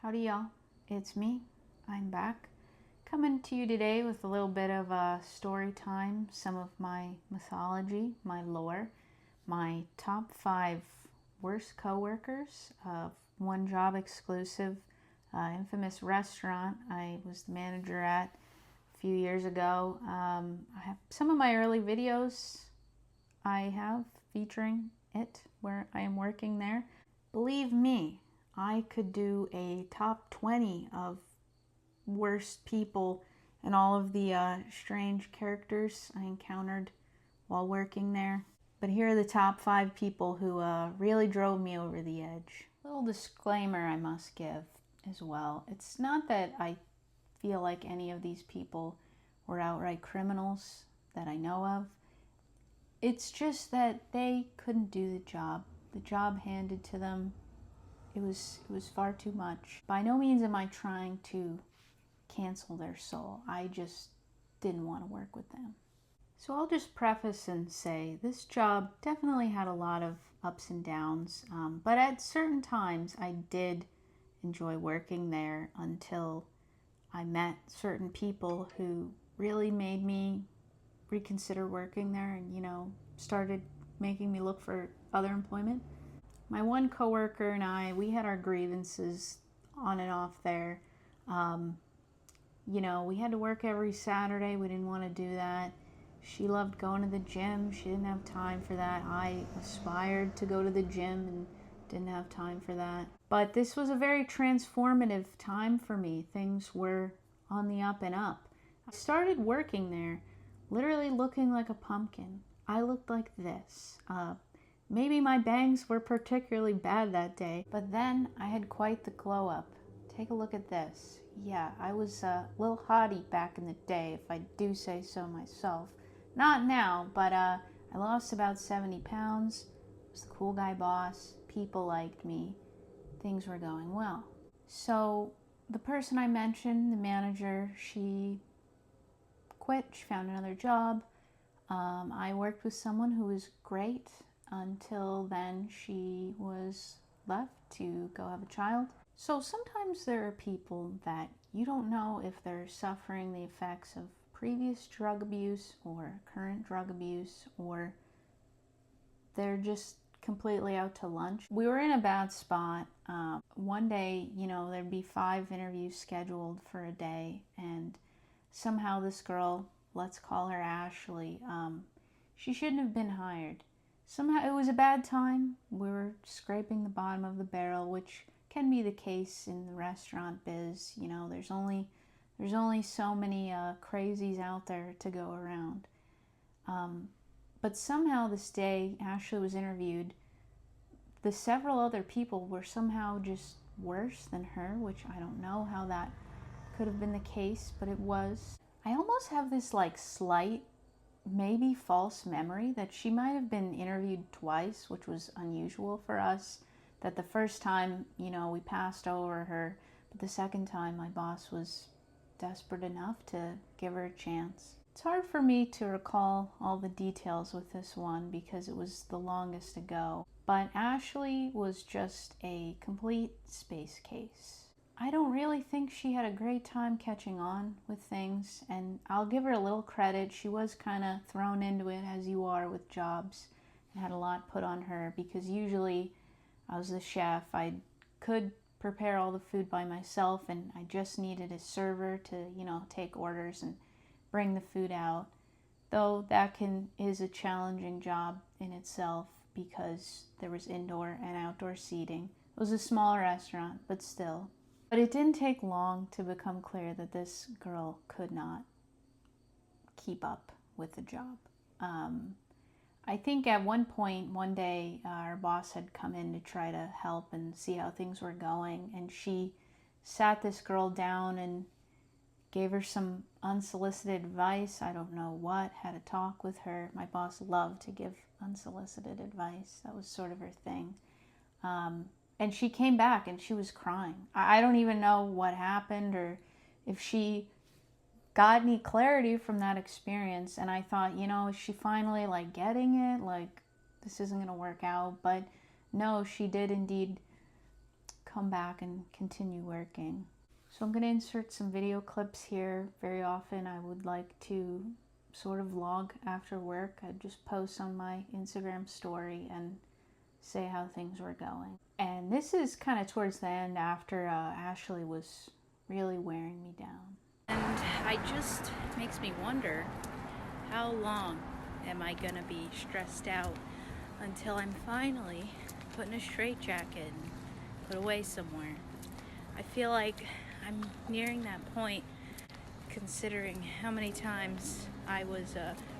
Howdy y'all, it's me. I'm back. Coming to you today with a little bit of a story time, some of my mythology, my lore, my top 5 worst coworkers of one job exclusive, infamous restaurant I was the manager at a few years ago. I have some of my early videos I have featuring it where I am working there. Believe me, I could do a top 20 of worst people and all of the strange characters I encountered while working there. But here are the top 5 people who really drove me over the edge. Little disclaimer I must give as well. It's not that I feel like any of these people were outright criminals that I know of. It's just that they couldn't do the job. The job handed to them, it was far too much. By no means am I trying to cancel their soul. I just didn't want to work with them. So I'll just preface and say this job definitely had a lot of ups and downs, but at certain times I did enjoy working there until I met certain people who really made me reconsider working there and, started making me look for other employment. My one coworker and we had our grievances on and off there. We had to work every Saturday. We didn't want to do that. She loved going to the gym. She didn't have time for that. I aspired to go to the gym and didn't have time for that. But this was a very transformative time for me. Things were on the up and up. I started working there literally looking like a pumpkin. I looked like this. Maybe my bangs were particularly bad that day, but then I had quite the glow up. Take a look at this. Yeah, I was a little hottie back in the day, if I do say so myself. Not now, but I lost about 70 pounds. I was the cool guy boss. People liked me. Things were going well. So the person I mentioned, the manager, she quit. She found another job. I worked with someone who was great until then she was left to go have a child. So sometimes there are people that you don't know if they're suffering the effects of previous drug abuse or current drug abuse, or they're just completely out to lunch. We were in a bad spot. One day, there'd be 5 interviews scheduled for a day, and somehow this girl, let's call her Ashley, she shouldn't have been hired. Somehow it was a bad time. We were scraping the bottom of the barrel, which can be the case in the restaurant biz. There's only so many crazies out there to go around. But somehow this day, Ashley was interviewed. The several other people were somehow just worse than her, which I don't know how that could have been the case, but it was. I almost have this slight, maybe false memory that she might have been interviewed twice, which was unusual for us. That the first time, we passed over her, but the second time my boss was desperate enough to give her a chance. It's hard for me to recall all the details with this one because it was the longest ago, but Ashley was just a complete space case. I don't really think she had a great time catching on with things, and I'll give her a little credit. She was kind of thrown into it, as you are with jobs, and had a lot put on her because usually I was the chef. I could prepare all the food by myself, and I just needed a server to, take orders and bring the food out. Though that is a challenging job in itself because there was indoor and outdoor seating. It was a small restaurant, but still. But it didn't take long to become clear that this girl could not keep up with the job. I think at one point, one day, our boss had come in to try to help and see how things were going, and she sat this girl down and gave her some unsolicited advice. I don't know what, had a talk with her. My boss loved to give unsolicited advice. That was sort of her thing. And she came back and she was crying. I don't even know what happened or if she got any clarity from that experience. And I thought, is she finally getting it? This isn't going to work out. But no, she did indeed come back and continue working. So I'm going to insert some video clips here. Very often I would like to sort of vlog after work. I'd just post on my Instagram story and say how things were going. And this is kind of towards the end after Ashley was really wearing me down. And it makes me wonder, how long am I gonna be stressed out until I'm finally put in a straitjacket and put away somewhere? I feel like I'm nearing that point, considering how many times I was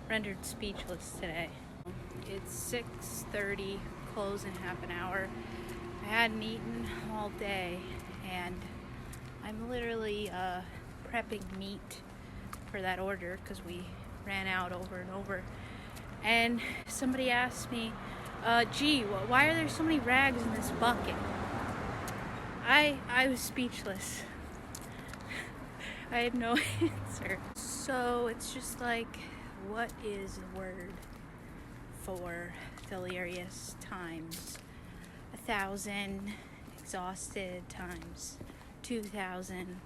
rendered speechless today. It's 6:30, close in half an hour. I hadn't eaten all day, and I'm literally prepping meat for that order because we ran out over and over. And somebody asked me, gee, why are there so many rags in this bucket? I was speechless. I had no answer. So it's just like, what is the word for delirious times 1,000, exhausted times 2,000?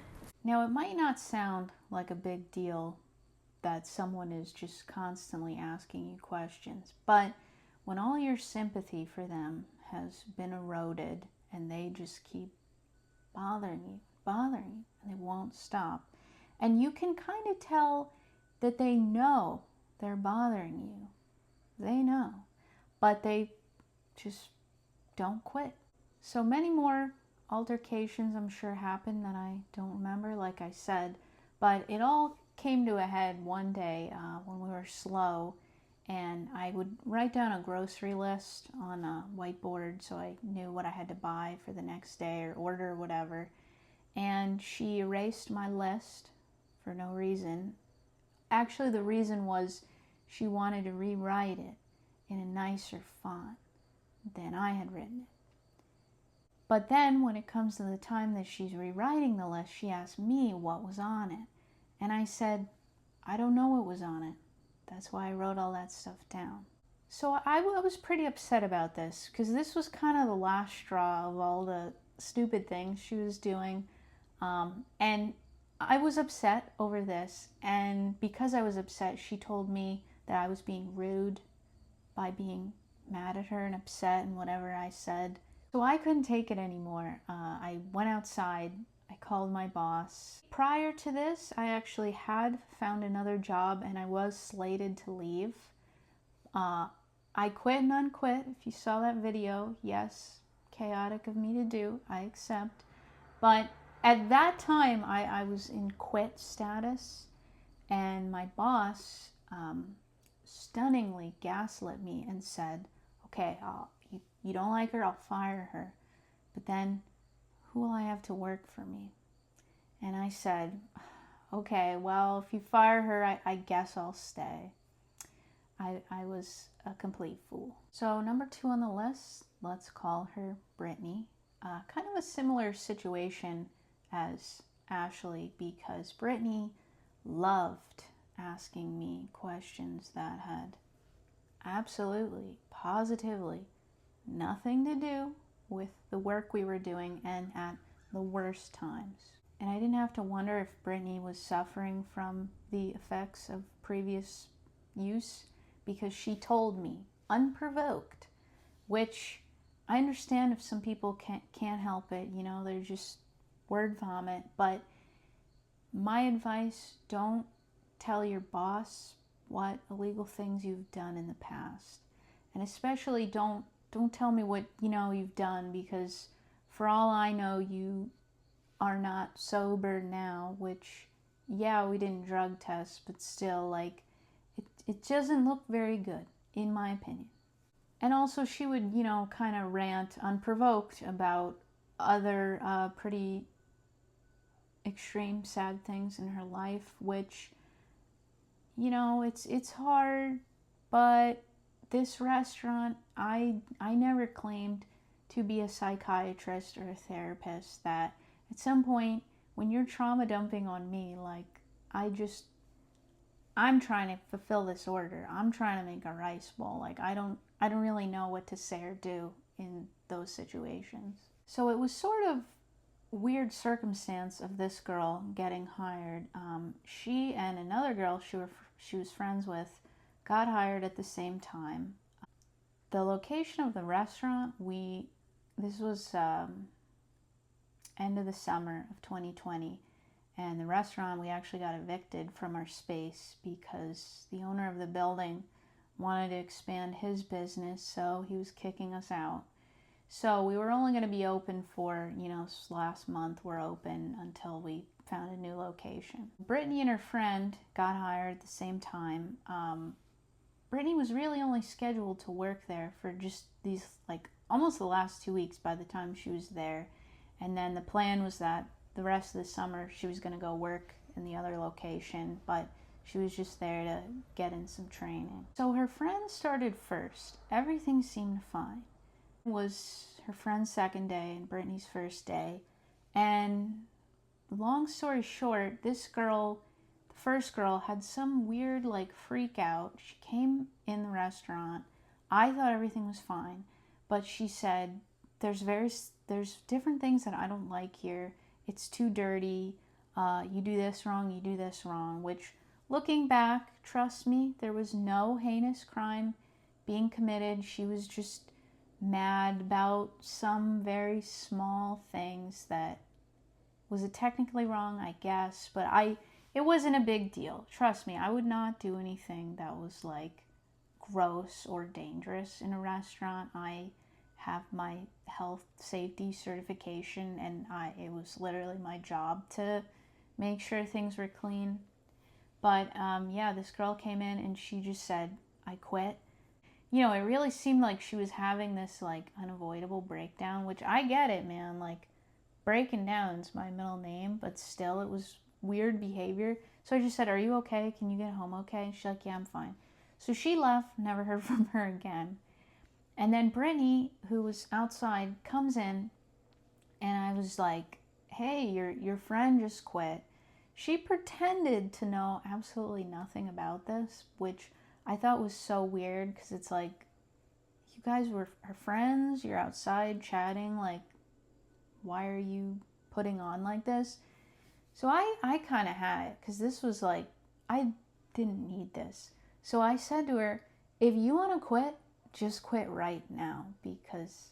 Now, it might not sound like a big deal that someone is just constantly asking you questions, but when all your sympathy for them has been eroded and they just keep bothering you, and they won't stop, and you can kind of tell that they know they're bothering you. They know, but they just don't quit. So many more altercations, I'm sure, happened that I don't remember, like I said, but it all came to a head one day when we were slow, and I would write down a grocery list on a whiteboard so I knew what I had to buy for the next day or order or whatever, and she erased my list for no reason. Actually, the reason was she wanted to rewrite it in a nicer font than I had written it. But then when it comes to the time that she's rewriting the list, she asked me what was on it. And I said, I don't know what was on it. That's why I wrote all that stuff down. So I was pretty upset about this, because this was kind of the last straw of all the stupid things she was doing. And I was upset over this. And because I was upset, she told me that I was being rude by being mad at her and upset and whatever I said. So I couldn't take it anymore. I went outside. I called my boss. Prior to this, I actually had found another job and I was slated to leave. I quit and unquit. If you saw that video, yes, chaotic of me to do, I accept. But at that time, I was in quit status, and my boss stunningly gaslit me and said, okay, you don't like her, I'll fire her, but then who will I have to work for me? And I said, okay, well, if you fire her, I guess I'll stay. I was a complete fool. So number 2 on the list, let's call her Brittany. Kind of a similar situation as Ashley, because Brittany loved asking me questions that had absolutely, positively nothing to do with the work we were doing, and at the worst times. And I didn't have to wonder if Brittany was suffering from the effects of previous use, because she told me, unprovoked, which I understand if some people can't help it, you know, they're just word vomit, but my advice, don't tell your boss what illegal things you've done in the past. And especially don't tell me what you've done, because for all I know, you are not sober now, which, yeah, we didn't drug test, but still, like, it doesn't look very good, in my opinion. And also, she would, kind of rant unprovoked about other pretty extreme sad things in her life, which, it's hard, but this restaurant, I never claimed to be a psychiatrist or a therapist, that at some point when you're trauma dumping on me, like, I'm trying to fulfill this order. I'm trying to make a rice bowl. Like, I don't really know what to say or do in those situations. So it was sort of weird circumstance of this girl getting hired. She and another girl she was friends with got hired at the same time. The location of the restaurant, this was end of the summer of 2020, and the restaurant, we actually got evicted from our space because the owner of the building wanted to expand his business, so he was kicking us out. So we were only going to be open for, this last month we're open until we found a new location. Brittany and her friend got hired at the same time. Brittany was really only scheduled to work there for just these, almost the last 2 weeks by the time she was there. And then the plan was that the rest of the summer she was going to go work in the other location, but she was just there to get in some training. So her friend started first. Everything seemed fine. It was her friend's second day and Brittany's first day. And long story short, this girl, the first girl, had some weird freak out. She came in the restaurant. I thought everything was fine, but she said, there's different things that I don't like here. It's too dirty. You do this wrong, you do this wrong, which looking back, trust me, there was no heinous crime being committed. She was just mad about some very small things that was it technically wrong, I guess, but it wasn't a big deal. Trust me, I would not do anything that was gross or dangerous in a restaurant. I have my health safety certification, and it was literally my job to make sure things were clean. But this girl came in and she just said, I quit. It really seemed like she was having this unavoidable breakdown, which I get it, man. Breaking down's my middle name, but still it was weird behavior. So I just said, are you okay? Can you get home okay? And she's like, yeah, I'm fine. So she left, never heard from her again. And then Brittany, who was outside, comes in, and I was like, hey, your friend just quit. She pretended to know absolutely nothing about this, which I thought was so weird, because it's you guys were her friends, you're outside chatting, why are you putting on like this? So I kind of had it, because this was I didn't need this. So I said to her, if you want to quit, just quit right now, because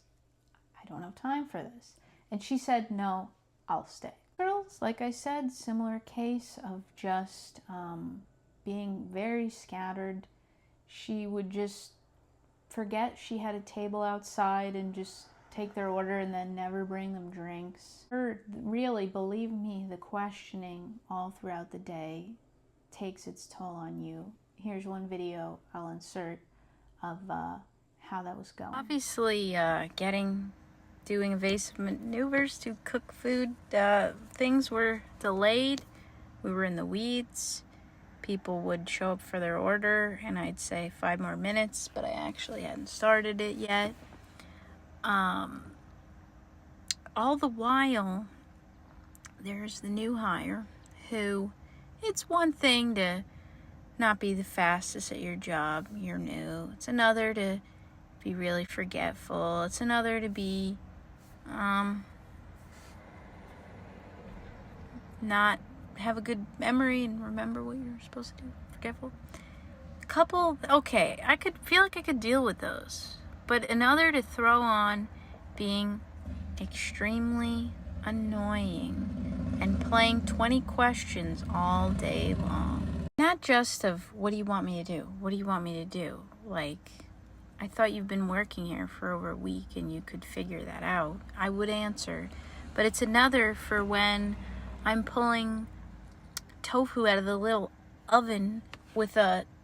I don't have time for this. And she said, no, I'll stay. Girls, like I said, similar case of just being very scattered. She would just forget she had a table outside and just take their order and then never bring them drinks. Really, believe me, the questioning all throughout the day takes its toll on you. Here's one video I'll insert of how that was going. Obviously, doing evasive maneuvers to cook food. Things were delayed. We were in the weeds. People would show up for their order, and I'd say 5 more minutes, but I actually hadn't started it yet. All the while, there's the new hire who, it's one thing to not be the fastest at your job. You're new. It's another to be really forgetful. It's another to be not have a good memory and remember what you're supposed to do. Forgetful. Okay, I feel like I could deal with those. But another to throw on being extremely annoying and playing 20 questions all day long. Not just of, what do you want me to do? What do you want me to do? I thought you've been working here for over a week and you could figure that out. I would answer. But it's another for when I'm pulling tofu out of the little oven with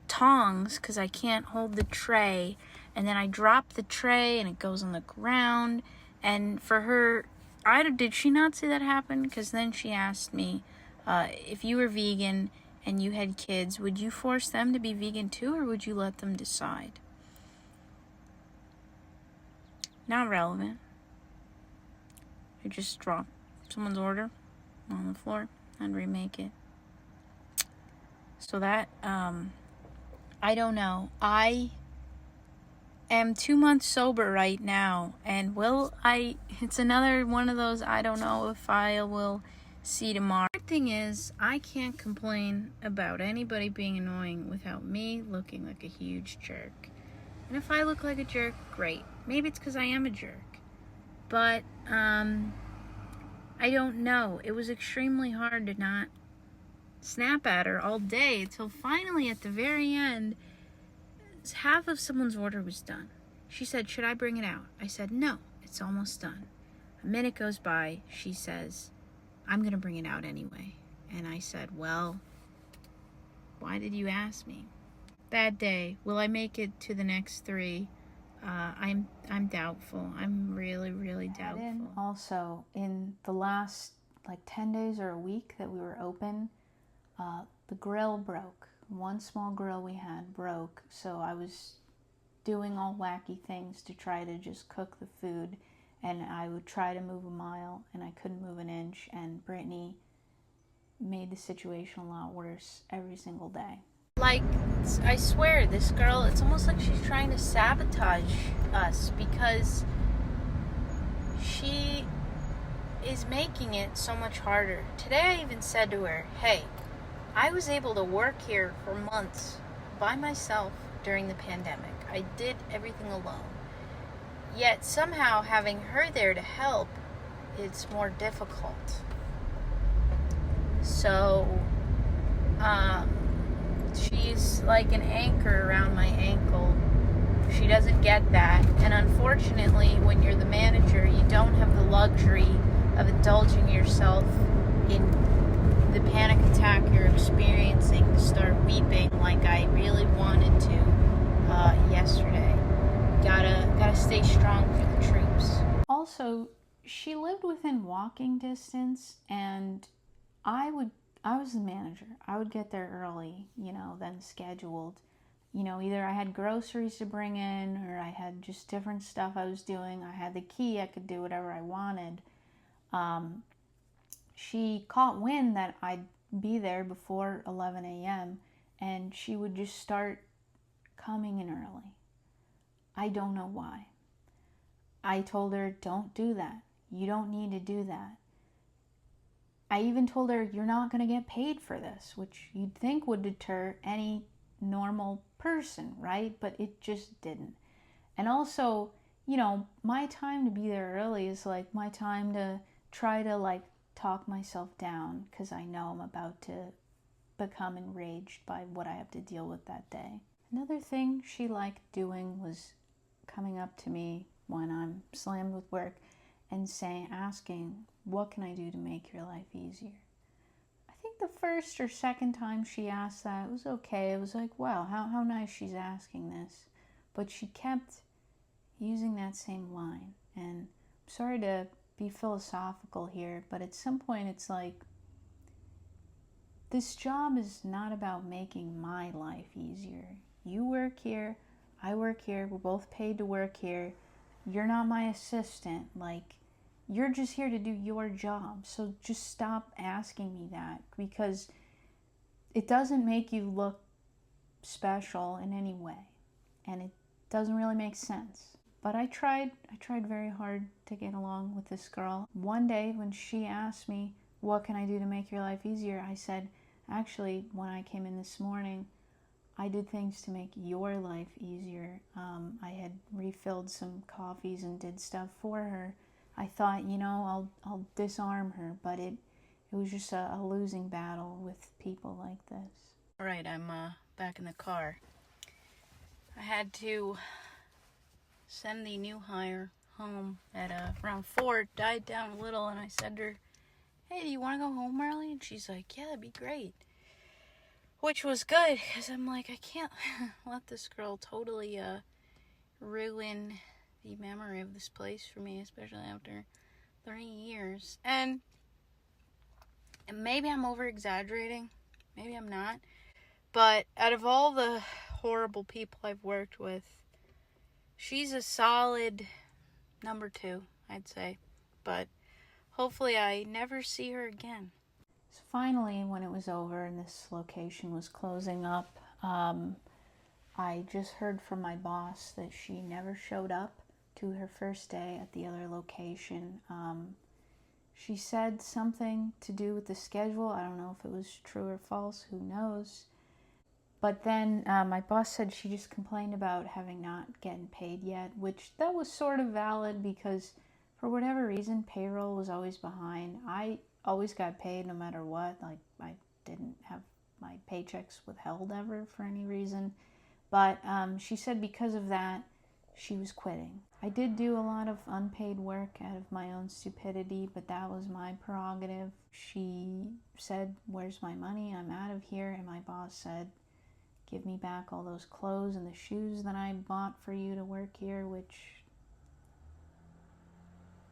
tongs because I can't hold the tray, and then I drop the tray and it goes on the ground. And for her, did she not see that happen? Because then she asked me, if you were vegan and you had kids, would you force them to be vegan too, or would you let them decide? Not relevant. I just drop someone's order on the floor and remake it. So that, I don't know. I am 2 months sober right now, and it's another one of those, I don't know if I will see tomorrow. The thing is, I can't complain about anybody being annoying without me looking like a huge jerk. And if I look like a jerk, great. Maybe it's because I am a jerk. But, I don't know. It was extremely hard to not snap at her all day until finally at the very end, half of someone's order was done. She said, "Should I bring it out?" I said, "No, it's almost done." A minute goes by. She says, "I'm going to bring it out anyway." And I said, "Well, why did you ask me?" Bad day. Will I make it to the next 3? I'm doubtful. I'm really, really doubtful. And also, in the last 10 days or a week that we were open, the grill broke. One small grill we had broke, so I was doing all wacky things to try to just cook the food, and I would try to move a mile, and I couldn't move an inch, and Brittany made the situation a lot worse every single day. I swear, this girl, it's almost like she's trying to sabotage us because she is making it so much harder. Today I even said to her, "Hey, I was able to work here for months by myself during the pandemic. I did everything alone. Yet somehow having her there to help, it's more difficult." So, she's like an anchor around my ankle. She doesn't get that. And unfortunately, when you're the manager, you don't have the luxury of indulging yourself in the panic attack you're experiencing to start weeping like I really wanted to yesterday. Gotta stay strong for the troops. Also, she lived within walking distance, and I was the manager. I would get there early, than scheduled. Either I had groceries to bring in, or I had just different stuff I was doing. I had the key. I could do whatever I wanted. She caught wind that I'd be there before 11 a.m., and she would just start coming in early. I don't know why. I told her, "Don't do that. You don't need to do that." I even told her, "You're not going to get paid for this," which you'd think would deter any normal person, right? But it just didn't. And also, my time to be there early is like my time to try to talk myself down, because I know I'm about to become enraged by what I have to deal with that day. Another thing she liked doing was coming up to me when I'm slammed with work and asking, "What can I do to make your life easier?" I think the first or second time she asked that, it was okay. It was like, wow, how nice she's asking this. But she kept using that same line. And I'm sorry to be philosophical here, but at some point it's like, this job is not about making my life easier. You work here, I work here, we're both paid to work here. You're not my assistant. You're just here to do your job. So just stop asking me that, because it doesn't make you look special in any way. And it doesn't really make sense. But I tried very hard to get along with this girl. One day when she asked me, "What can I do to make your life easier?" I said, "Actually, when I came in this morning, I did things to make your life easier. I had refilled some coffees and did stuff for her. I thought, I'll disarm her, but it was just a losing battle with people like this." All right, I'm back in the car. I had to send the new hire home at around 4. It died down a little, and I said to her, "Hey, do you want to go home early?" And she's like, "Yeah, that'd be great." Which was good, because I'm like, I can't let this girl totally ruin the memory of this place for me, especially after 3 years. And maybe I'm over-exaggerating. Maybe I'm not. But out of all the horrible people I've worked with, she's a solid number 2, I'd say. But hopefully I never see her again. So finally, when it was over and this location was closing up, I just heard from my boss that she never showed up to her first day at the other location. She said something to do with the schedule. I don't know if it was true or false, who knows. But then my boss said she just complained about having not getting paid yet, which that was sort of valid because for whatever reason, payroll was always behind. I always got paid no matter what. Like, I didn't have my paychecks withheld ever for any reason. But she said because of that, she was quitting. I did do a lot of unpaid work out of my own stupidity, but that was my prerogative. She said, "Where's my money? I'm out of here." And my boss said, "Give me back all those clothes and the shoes that I bought for you to work here," which,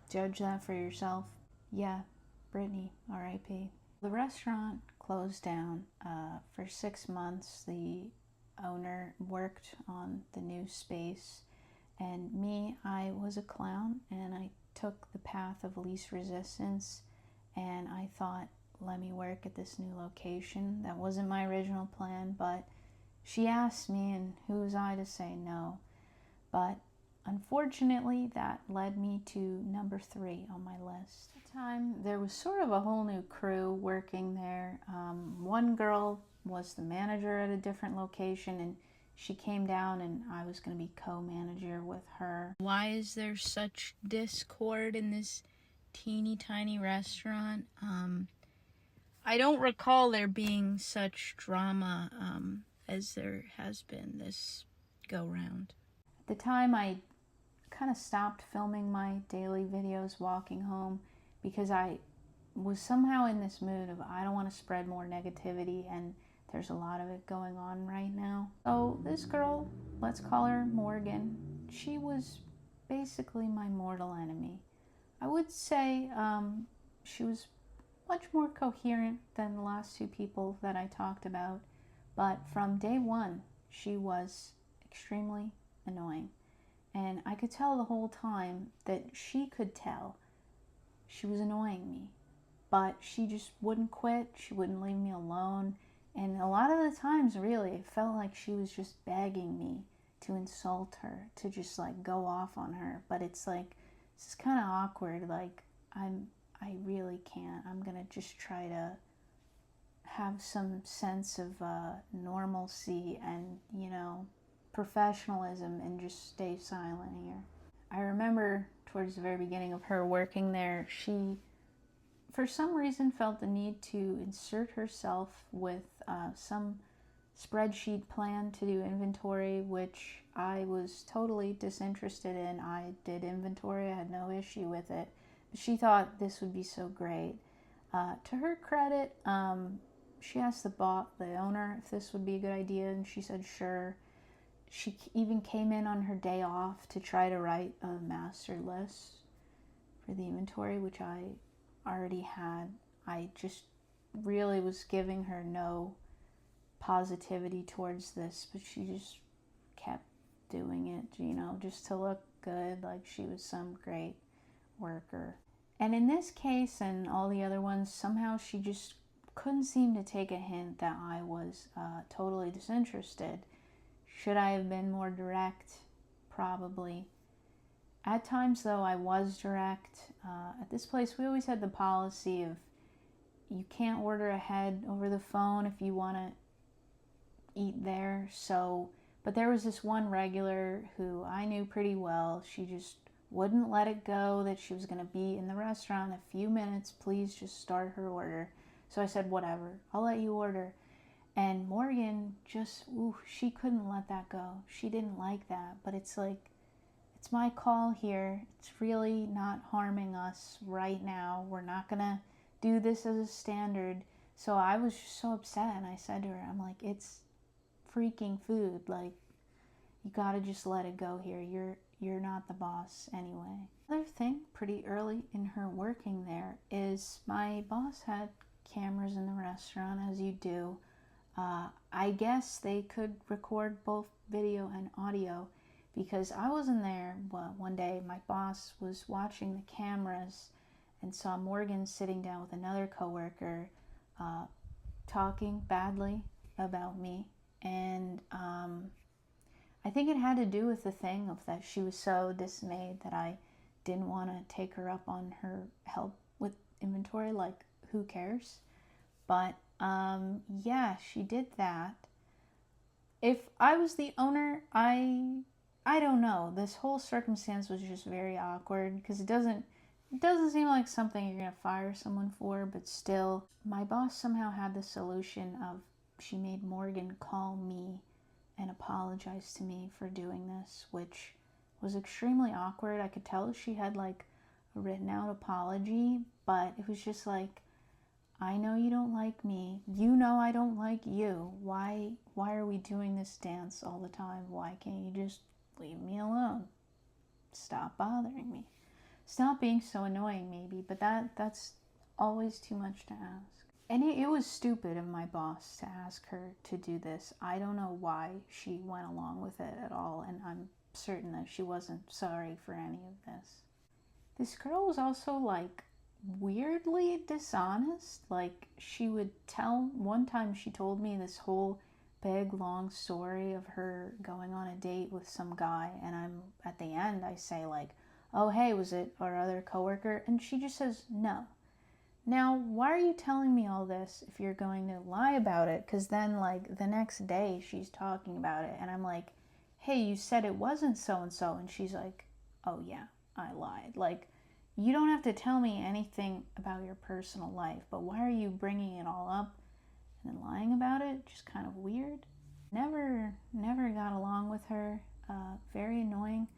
judge that for yourself. Yeah, Brittany, R.I.P. The restaurant closed down for 6 months. The owner worked on the new space, and me, I was a clown, and I took the path of least resistance, and I thought, let me work at this new location. That wasn't my original plan, but she asked me, and who was I to say no? But unfortunately, that led me to number 3 on my list. At the time, there was sort of a whole new crew working there. One girl was the manager at a different location, and she came down and I was going to be co-manager with her. Why is there such discord in this teeny tiny restaurant? I don't recall there being such drama as there has been this go-round. At the time, I kind of stopped filming my daily videos walking home because I was somehow in this mood of I don't want to spread more negativity, and there's a lot of it going on right now. So this girl, let's call her Morgan, she was basically my mortal enemy. I would say she was much more coherent than the last 2 people that I talked about, but from day one, she was extremely annoying. And I could tell the whole time that she could tell she was annoying me, but she just wouldn't quit. She wouldn't leave me alone. And a lot of the times, really, it felt like she was just begging me to insult her, to just like go off on her. But it's like, this is kind of awkward. Like, I really can't. I'm going to just try to have some sense of normalcy and, you know, professionalism and just stay silent here. I remember towards the very beginning of her working there, she, for some reason, felt the need to insert herself with some spreadsheet plan to do inventory, which I was totally disinterested in. I did inventory, I had no issue with it. But she thought this would be so great. To her credit, she asked the owner if this would be a good idea, and she said sure. She even came in on her day off to try to write a master list for the inventory, which I already had. I just really was giving her no positivity towards this, but she just kept doing it, you know, just to look good, like she was some great worker. And in this case and all the other ones, somehow she just couldn't seem to take a hint that I was totally disinterested. Should I have been more direct? Probably. At times, though, I was direct. At this place, we always had the policy of you can't order ahead over the phone if you want to eat there. So, but there was this one regular who I knew pretty well. She just wouldn't let it go that she was going to be in the restaurant in a few minutes. Please just start her order. So I said, whatever, I'll let you order. And Morgan just, she couldn't let that go. She didn't like that. But it's like, it's my call here. It's really not harming us right now. We're not going to do this as a standard. So I was just so upset. And I said to her, I'm like, it's freaking food. Like, you got to just let it go here. You're not the boss anyway. Another thing, pretty early in her working there, is my boss had cameras in the restaurant, as you do. I guess they could record both video and audio, because I wasn't there. Well, one day my boss was watching the cameras and saw Morgan sitting down with another coworker talking badly about me, and I think it had to do with the thing of that she was so dismayed that I didn't want to take her up on her help with inventory. Like, who cares? But yeah, she did that. If I was the owner, I don't know. This whole circumstance was just very awkward because it doesn't seem like something you're gonna fire someone for, but still, my boss somehow had the solution of she made Morgan call me and apologize to me for doing this, which was extremely awkward. I could tell she had like a written out apology, but it was just like, I know you don't like me. You know I don't like you. Why are we doing this dance all the time? Why can't you just leave me alone? Stop bothering me. Stop being so annoying, maybe, but that's always too much to ask. And it was stupid of my boss to ask her to do this. I don't know why she went along with it at all, and I'm certain that she wasn't sorry for any of this. This girl was also like weirdly dishonest. Like, she would tell, one time she told me this whole big long story of her going on a date with some guy, and I'm at the end I say like, oh hey, was it our other coworker? And she just says no. Now, why are you telling me all this if you're going to lie about it? Because then, like, the next day she's talking about it, and I'm like, hey, you said it wasn't so and so. And she's like, oh, yeah, I lied. Like, you don't have to tell me anything about your personal life, but why are you bringing it all up and then lying about it? Just kind of weird. Never got along with her. Very annoying.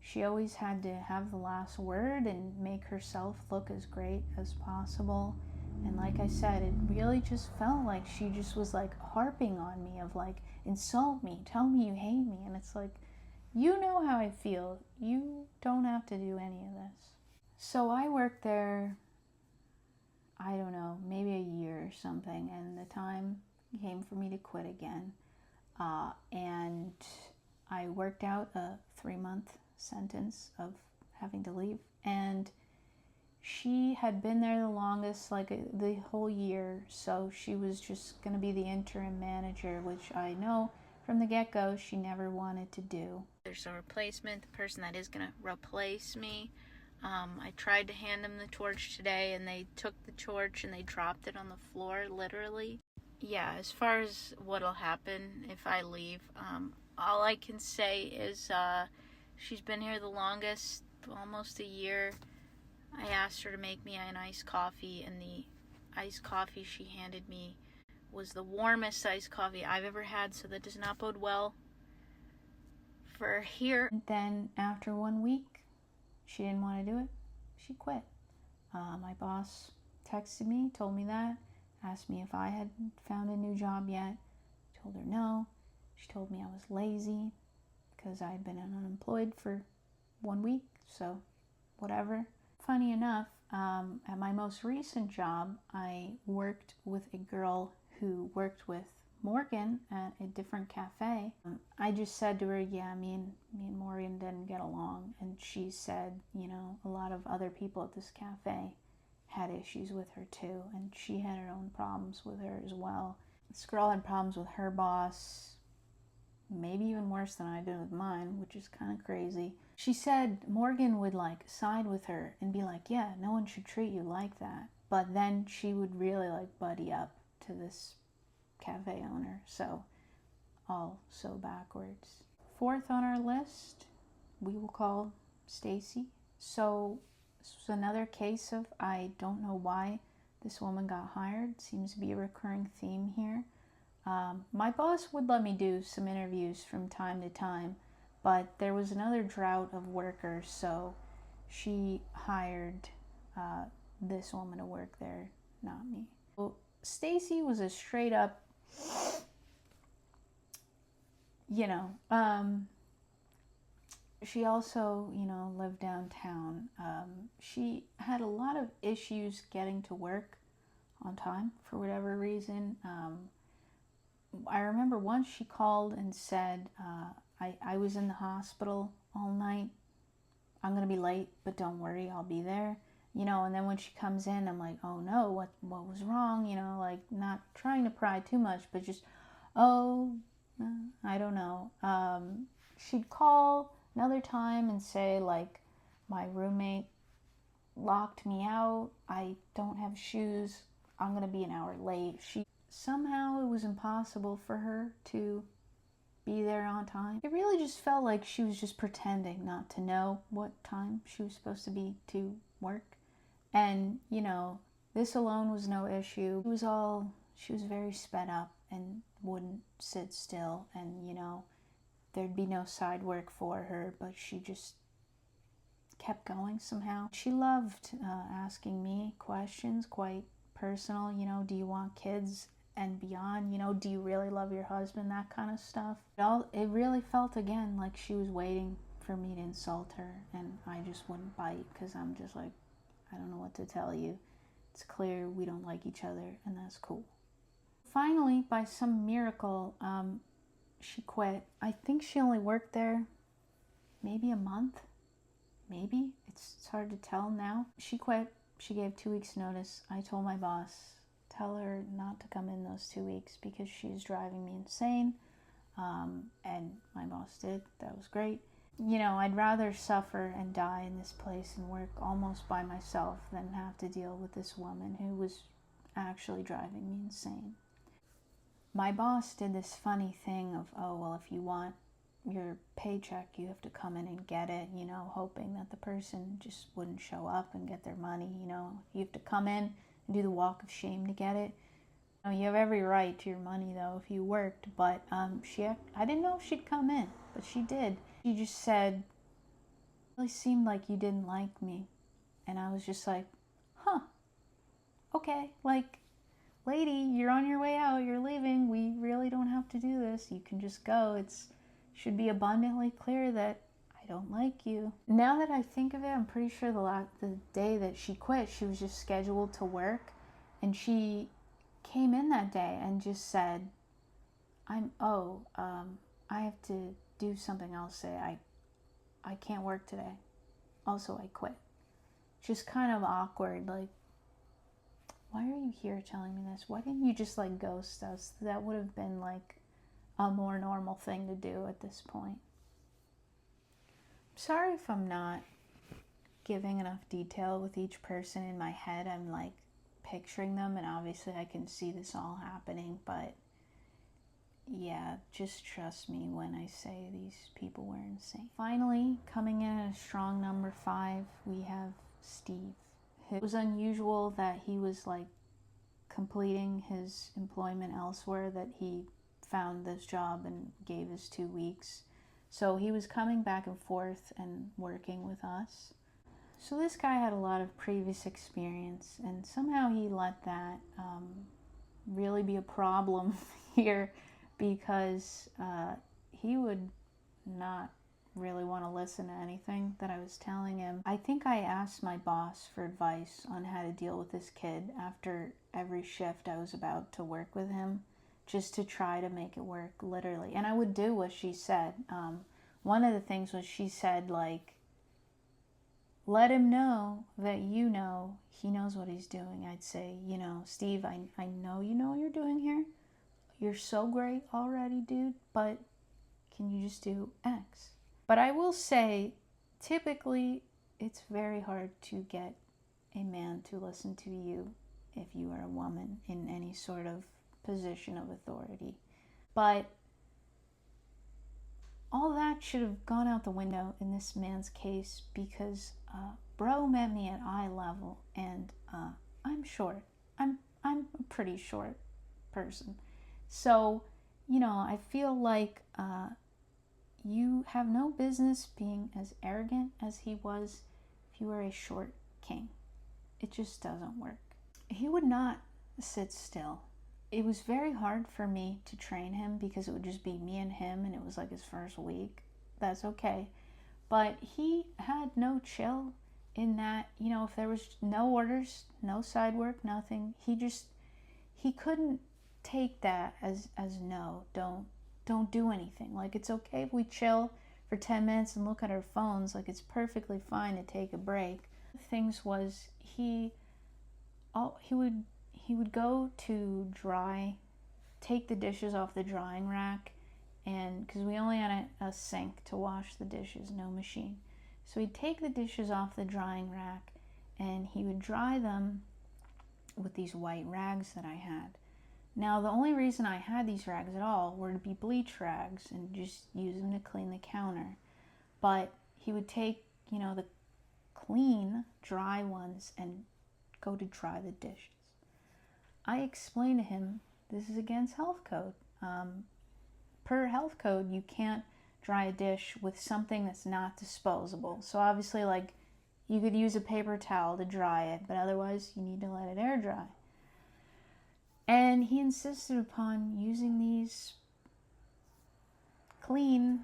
She always had to have the last word and make herself look as great as possible. And like I said, it really just felt like she just was like harping on me of like, insult me, tell me you hate me. And it's like, you know how I feel. You don't have to do any of this. So I worked there, I don't know, maybe a year or something. And the time came for me to quit again. And I worked out a 3-month sentence of having to leave, and she had been there the longest, like the whole year, so she was just going to be the interim manager, which I know from the get-go she never wanted to do. There's a replacement, the person that is going to replace me. I tried to hand them the torch today, and they took the torch and they dropped it on the floor, literally. Yeah, as far as what'll happen if I leave, all I can say is she's been here the longest, almost a year. I asked her to make me an iced coffee, and the iced coffee she handed me was the warmest iced coffee I've ever had, so that does not bode well for here. And then after 1 week, she didn't want to do it. She quit. My boss texted me, told me that, asked me if I had found a new job yet. Told her no. She told me I was lazy because I had been unemployed for 1 week, so whatever. Funny enough, at my most recent job, I worked with a girl who worked with Morgan at a different cafe. I just said to her, yeah, me and Morgan didn't get along, and she said, you know, a lot of other people at this cafe had issues with her too, and she had her own problems with her as well. This girl had problems with her boss, maybe even worse than I did with mine, which is kind of crazy. She said Morgan would like side with her and be like, yeah, no one should treat you like that. But then she would really like buddy up to this cafe owner. So all so backwards. Fourth on our list, we will call Stacy. So this was another case of I don't know why this woman got hired. Seems to be a recurring theme here. My boss would let me do some interviews from time to time, but there was another drought of workers, so she hired this woman to work there, not me. So Stacy was a straight up, you know, she also, you know, lived downtown. She had a lot of issues getting to work on time for whatever reason. I remember once she called and said, I was in the hospital all night. I'm going to be late, but don't worry, I'll be there. You know, and then when she comes in, I'm like, oh no, what was wrong? You know, like not trying to pry too much, but just, oh, I don't know. she'd call another time and say, like, my roommate locked me out, I don't have shoes, I'm gonna be an hour late. Somehow it was impossible for her to be there on time. It really just felt like she was just pretending not to know what time she was supposed to be to work. And, you know, this alone was no issue. She was very sped up and wouldn't sit still, and, you know, there'd be no side work for her, but she just kept going somehow. She loved asking me questions, quite personal, you know, do you want kids and beyond, you know, do you really love your husband, that kind of stuff. It really felt again like she was waiting for me to insult her, and I just wouldn't bite because I'm just like, I don't know what to tell you. It's clear we don't like each other, and that's cool. Finally, by some miracle, she quit. I think she only worked there maybe a month, maybe. It's hard to tell now. She quit. She gave 2 weeks notice. I told my boss, tell her not to come in those 2 weeks because she's driving me insane. And my boss did. That was great. You know, I'd rather suffer and die in this place and work almost by myself than have to deal with this woman who was actually driving me insane. My boss did this funny thing of, oh, well, if you want your paycheck, you have to come in and get it, you know, hoping that the person just wouldn't show up and get their money, you know. You have to come in and do the walk of shame to get it. You know, you have every right to your money, though, if you worked, but I didn't know if she'd come in, but she did. She just said, it really seemed like you didn't like me. And I was just like, huh, okay, like, lady, you're on your way out, you're leaving, we really don't have to do this, you can just go. It should be abundantly clear that I don't like you. Now that I think of it, I'm pretty sure the day that she quit, she was just scheduled to work, and she came in that day and just said, I have to do something else today. I can't work today. Also, I quit. Just kind of awkward, like, why are you here telling me this? Why didn't you just, like, ghost us? That would have been, like, a more normal thing to do at this point. I'm sorry if I'm not giving enough detail with each person in my head. I'm, like, picturing them, and obviously I can see this all happening, but yeah, just trust me when I say these people were insane. Finally, coming in at a strong number 5, we have Steve. It was unusual that he was, like, completing his employment elsewhere, that he found this job and gave his 2 weeks. So he was coming back and forth and working with us. So this guy had a lot of previous experience, and somehow he let that really be a problem here, because he would not really want to listen to anything that I was telling him. I think I asked my boss for advice on how to deal with this kid after every shift I was about to work with him, just to try to make it work, literally. And I would do what she said. One of the things was, she said, like, let him know that you know he knows what he's doing. I'd say, you know, Steve, I know you know what you're doing here. You're so great already, dude, but can you just do X? But I will say, typically, it's very hard to get a man to listen to you if you are a woman in any sort of position of authority. But all that should have gone out the window in this man's case, because bro met me at eye level, and I'm short. I'm a pretty short person. So, you know, I feel like you have no business being as arrogant as he was if you were a short king. It just doesn't work. He would not sit still. It was very hard for me to train him because it would just be me and him, and it was like his first week. That's okay. But he had no chill in that, you know, if there was no orders, no side work, nothing, he couldn't take that as no, don't do anything. Like, it's okay if we chill for 10 minutes and look at our phones. Like, it's perfectly fine to take a break. Things was, he would go to take the dishes off the drying rack and because we only had a sink to wash the dishes, no machine. So he'd take the dishes off the drying rack and he would dry them with these white rags that I had. Now, the only reason I had these rags at all were to be bleach rags and just use them to clean the counter. But he would take, the clean, dry ones and go to dry the dishes. I explained to him, this is against health code. Per health code, you can't dry a dish with something that's not disposable. So obviously, you could use a paper towel to dry it, but otherwise you need to let it air dry. And he insisted upon using these clean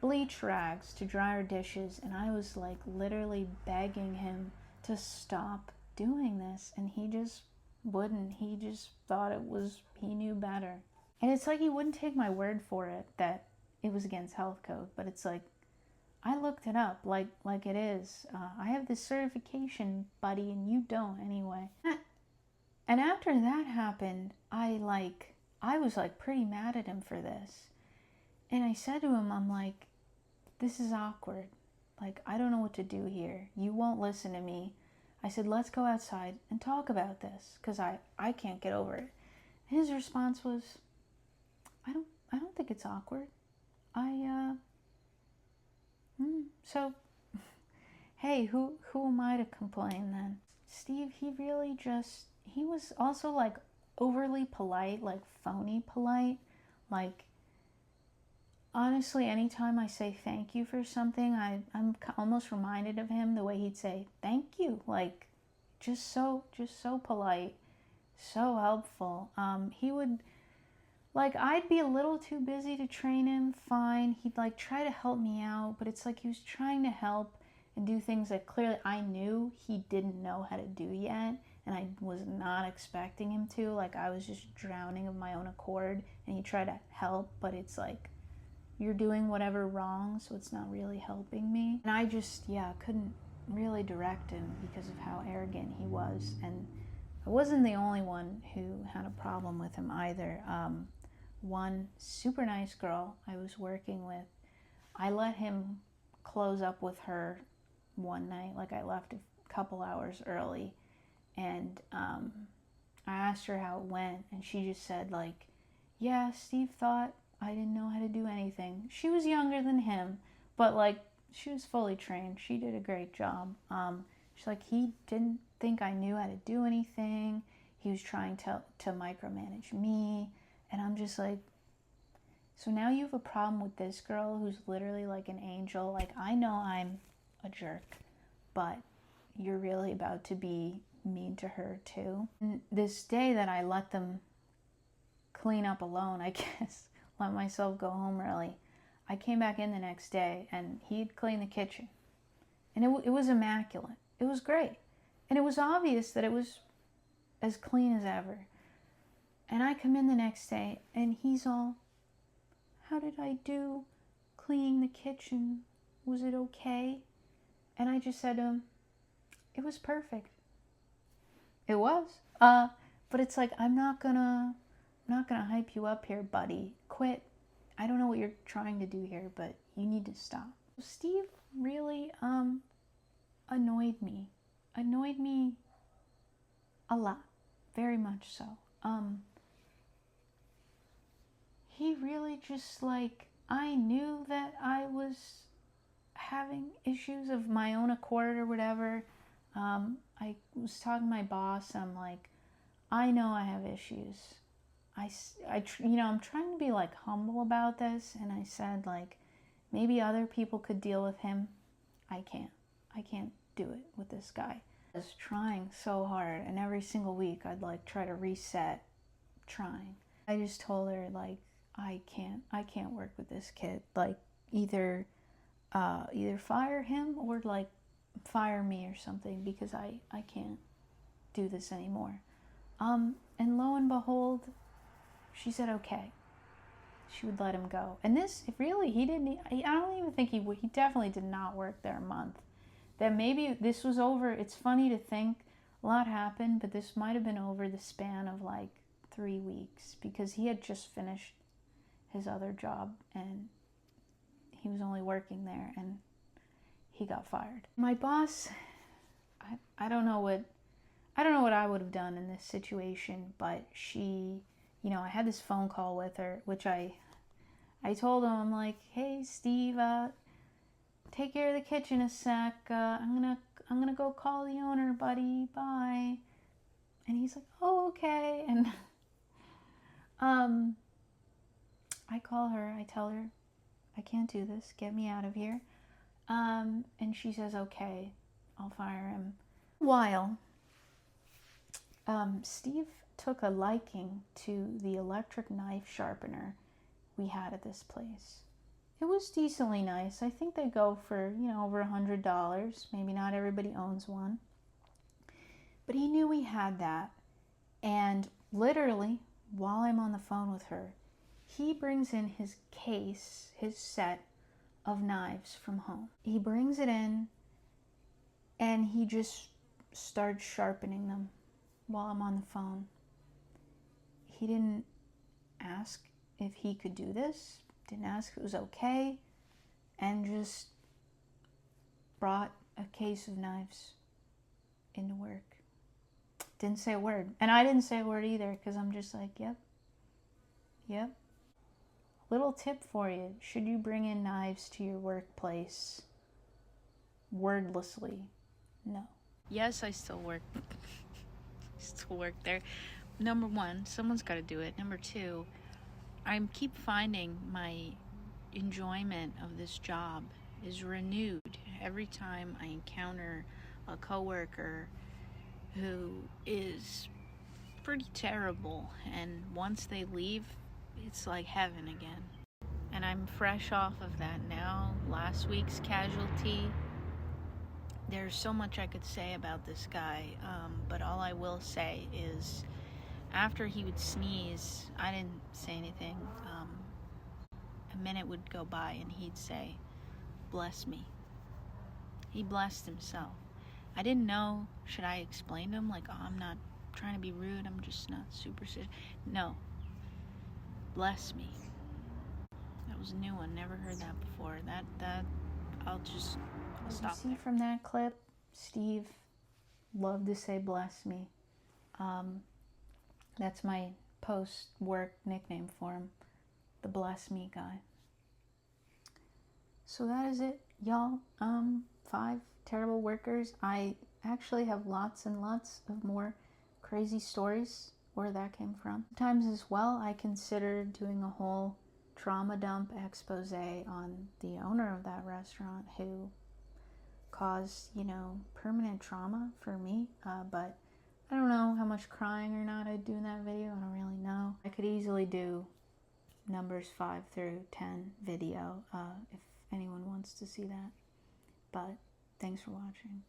bleach rags to dry our dishes, and I was literally begging him to stop doing this, and he just wouldn't. He just thought he knew better. And it's he wouldn't take my word for it that it was against health code, but it's I looked it up like it is. I have this certification, buddy, and you don't anyway. And after that happened, I was pretty mad at him for this. And I said to him, I'm this is awkward. I don't know what to do here. You won't listen to me. I said, let's go outside and talk about this, because I can't get over it. His response was, I don't think it's awkward. So, hey, who am I to complain then? Steve, he was also overly polite, phony polite. Honestly, anytime I say thank you for something, I'm almost reminded of him, the way he'd say thank you, just so polite, so helpful. He would, I'd be a little too busy to train him, fine. He'd try to help me out, but it's he was trying to help and do things that clearly I knew he didn't know how to do yet, and I was not expecting him to. I was just drowning of my own accord, and he tried to help, but it's you're doing whatever wrong, so it's not really helping me. And I just, couldn't really direct him because of how arrogant he was. And I wasn't the only one who had a problem with him either. One super nice girl I was working with, I let him close up with her one night. I left a couple hours early, and I asked her how it went, and she just said, yeah, Steve thought I didn't know how to do anything. She was younger than him, but she was fully trained. She did a great job. She's he didn't think I knew how to do anything. He was trying to micromanage me. And I'm just so now you have a problem with this girl who's literally an angel. I know I'm a jerk, but you're really about to be mean to her too. And this day that I let them clean up alone, I guess, let myself go home early, I came back in the next day and he'd cleaned the kitchen. And it was immaculate. It was great. And it was obvious that it was as clean as ever. And I come in the next day and he's all, how did I do cleaning the kitchen? Was it okay? And I just said to him, it was perfect. It was. But it's I'm not gonna hype you up here, buddy. Quit. I don't know what you're trying to do here, but you need to stop. Steve really annoyed me a lot, very much so. He really just I knew that I was having issues of my own accord or whatever. I was talking to my boss. I'm I know I have issues. I'm trying to be humble about this, and I said maybe other people could deal with him. I can't do it with this guy. I was trying so hard, and every single week I'd try to reset trying. I just told her I can't work with this kid. Either fire him or fire me or something, because I can't do this anymore. And lo and behold, she said okay. She would let him go. And this, really, I don't even think he definitely did not work there a month. That maybe this was over. It's funny to think a lot happened, but this might have been over the span of 3 weeks, because he had just finished his other job, and he was only working there, and he got fired. My boss, I don't know what I would have done in this situation, but she, I had this phone call with her, which I told him, I'm like, hey Steve, take care of the kitchen a sec. I'm gonna go call the owner, buddy. Bye. And he's like, oh, okay. And I call her. I tell her, I can't do this. Get me out of here. And she says, okay, I'll fire him. While Steve took a liking to the electric knife sharpener we had at this place. It was decently nice. I think they go for, over $100. Maybe not everybody owns one. But he knew we had that. And literally, while I'm on the phone with her, he brings in his case, his set of knives from home. He brings it in, and he just starts sharpening them while I'm on the phone. He didn't ask if he could do this, didn't ask if it was okay, and just brought a case of knives into work. Didn't say a word. And I didn't say a word either, because I'm just like, yep. Little tip for you. Should you bring in knives to your workplace wordlessly? No. Yes, I still work. Still work there. Number one, someone's got to do it. Number two, I keep finding my enjoyment of this job is renewed every time I encounter a coworker who is pretty terrible, and once they leave, it's like heaven again. And I'm fresh off of that now. Last week's casualty, there's so much I could say about this guy, but all I will say is after he would sneeze, I didn't say anything. A minute would go by and he'd say, bless me. He blessed himself. I didn't know, should I explain to him, like, oh, I'm not trying to be rude, I'm just not superstitious. No. Bless me. That was a new one, never heard that before. That I'll stop. You see there. From that clip, Steve loved to say bless me. That's my post-work nickname for him, the bless me guy. So that is it, y'all. 5 terrible workers. I actually have lots and lots of more crazy stories where that came from. Sometimes as well, I considered doing a whole trauma dump expose on the owner of that restaurant who caused, permanent trauma for me. But I don't know how much crying or not I'd do in that video. I don't really know. I could easily do numbers 5 through 10 video if anyone wants to see that. But thanks for watching.